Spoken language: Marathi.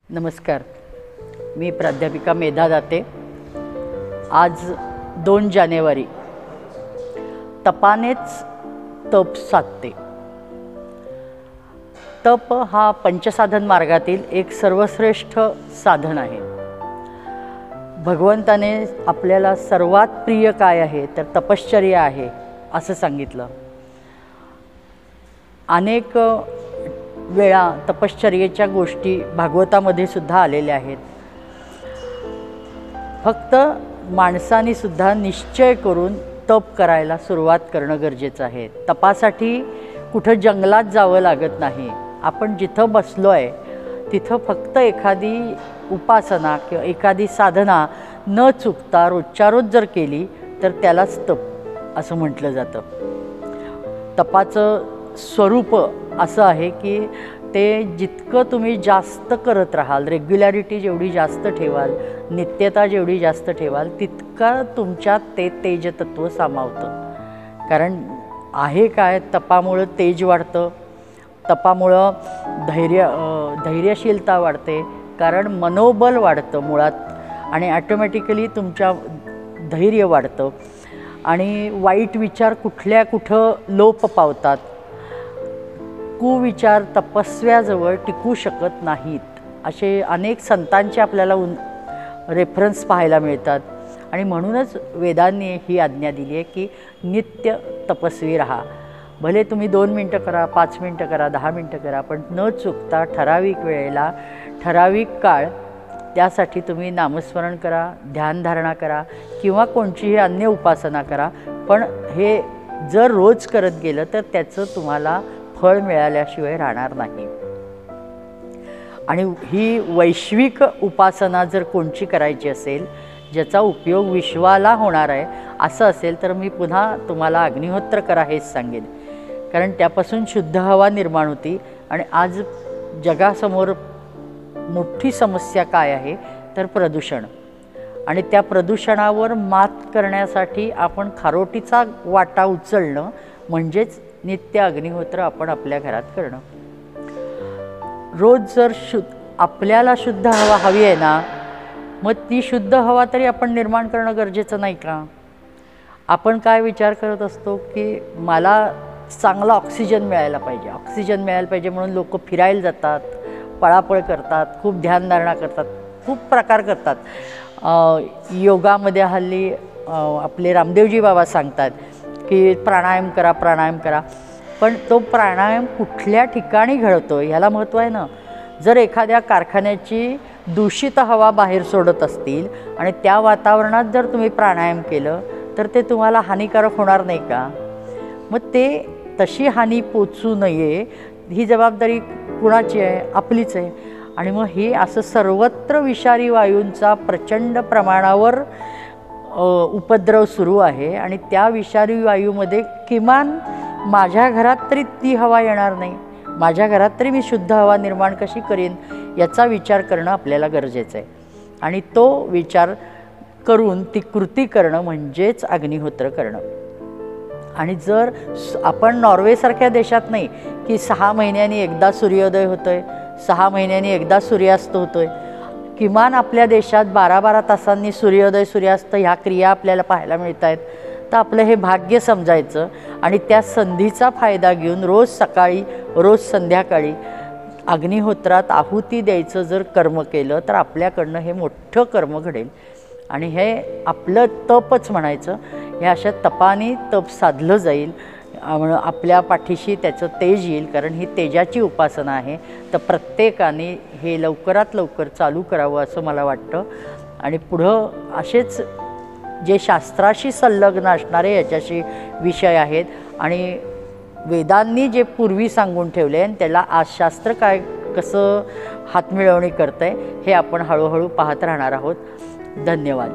नमस्कार, मी प्राध्यापिका मेधा दाते। आज 2 जानेवारी तपानेच तप साधते। तप हा पंचसाधन मार्गातील एक सर्वश्रेष्ठ साधन आहे। भगवंताने आपल्याला सर्वात प्रिय काय आहे तर तपश्चर्या आहे असं सांगितलं। अनेक वेळा तपश्चर्येच्या गोष्टी भागवतामध्ये सुद्धा आलेल्या आहेत। फक्त माणसाने सुद्धा निश्चय करून तप करायला सुरुवात करणं गरजेचं आहे। तपासाठी कुठं जंगलात जावं लागत नाही। आपण जिथं बसलो आहे तिथं फक्त एखादी उपासना किंवा एखादी साधना न चुकता रोजच्या रोज जर केली तर त्यालाच तप असं म्हटलं जातं। तपाचं स्वरूप असं आहे की ते जितकं तुम्ही जास्त करत राहाल, रेग्युलॅरिटी जेवढी जास्त ठेवाल, नित्यता जेवढी जास्त ठेवाल, तितकं तुमच्यात ते तेजतत्व सामावतं। कारण आहे काय, तपामुळं तेज वाढतं, तपामुळं धैर्यशीलता वाढते, कारण मनोबल वाढतं मुळात आणि ॲटोमॅटिकली तुमच्या धैर्य वाढतं आणि वाईट विचार कुठं लोप पावतात। कुविचार तपस्व्याजवळ टिकू शकत नाहीत असे अनेक संतांचे आपल्याला रेफरन्स पाहायला मिळतात आणि म्हणूनच वेदांनी ही आज्ञा दिली आहे की नित्य तपस्वी राहा। भले तुम्ही 2 मिनटं करा, 5 मिनटं करा, 10 मिनटं करा, पण न चुकता ठराविक वेळेला ठराविक काळ त्यासाठी तुम्ही नामस्मरण करा, ध्यानधारणा करा किंवा कोणतीही अन्य उपासना करा। पण हे जर रोज करत गेलं तर त्याचं तुम्हाला फळ मिळाल्याशिवाय राहणार नाही। आणि ही वैश्विक उपासना जर कोणची करायची असेल ज्याचा उपयोग विश्वाला होणार आहे असं असेल तर मी पुन्हा तुम्हाला अग्निहोत्र करा हेच सांगेन। कारण त्यापासून शुद्ध हवा निर्माण होती आणि आज जगासमोर मोठी समस्या काय आहे तर प्रदूषण। आणि त्या प्रदूषणावर मात करण्यासाठी आपण खारोटीचा वाटा उचलणं म्हणजेच नित्य अग्निहोत्र आपण आपल्या घरात करणं। रोज जर आपल्याला शुद्ध हवा हवी आहे ना, मग ती शुद्ध हवा तरी आपण निर्माण करणं गरजेचं नाही का? आपण काय विचार करत असतो की मला चांगला ऑक्सिजन मिळायला पाहिजे, ऑक्सिजन मिळायला पाहिजे म्हणून लोक फिरायला जातात, पळापळ करतात, खूप ध्यानधारणा करतात, खूप प्रकार करतात। योगामध्ये हल्ली आपले रामदेवजी बाबा सांगतात की प्राणायाम करा, प्राणायाम करा, पण तो प्राणायाम कुठल्या ठिकाणी घडतो ह्याला महत्त्व आहे ना। जर एखाद्या कारखान्याची दूषित हवा बाहेर सोडत असतील आणि त्या वातावरणात जर तुम्ही प्राणायाम केलं तर ते तुम्हाला हानिकारक होणार नाही का? मग ते तशी हानी पोचू नये ही जबाबदारी कुणाची आहे? आपलीच आहे। आणि मग हे असं सर्वत्र विषारी वायूंचा प्रचंड प्रमाणावर उपद्रव सुरू आहे आणि त्या विषारी वायूमध्ये किमान माझ्या घरात तरी ती हवा येणार नाही, माझ्या घरात तरी मी शुद्ध हवा निर्माण कशी करीन याचा विचार करणं आपल्याला गरजेचं आहे। आणि तो विचार करून ती कृती करणं म्हणजेच अग्निहोत्र करणं। आणि जर आपण नॉर्वेसारख्या देशात नाही की 6 महिन्यांनी एकदा सूर्योदय होतोय, 6 महिन्यांनी एकदा सूर्यास्त होतोय, किमान आपल्या देशात 12-12 तासांनी सूर्योदय सूर्यास्त ह्या क्रिया आपल्याला पाहायला मिळत आहेत। तर आपलं हे भाग्य समजायचं आणि त्या संधीचा फायदा घेऊन रोज सकाळी रोज संध्याकाळी अग्निहोत्रात आहुती द्यायचं जर कर्म केलं तर आपल्याकडनं हे मोठं कर्म घडेल आणि हे आपलं तपच म्हणायचं। हे अशा तपाने तप साधलं जाईल, आपल्या पाठीशी त्याचं तेज येईल, कारण ही तेजाची उपासना आहे। तर प्रत्येकाने हे लवकरात लवकर चालू करावं असं मला वाटतं। आणि पुढं असेच जे शास्त्राशी संलग्न असणारे याच्याशी विषय आहेत आणि वेदांनी जे पूर्वी सांगून ठेवले आणि त्याला आज शास्त्र काय कसं हातमिळवणी करतंय हे आपण हळूहळू पाहत राहणार आहोत। धन्यवाद।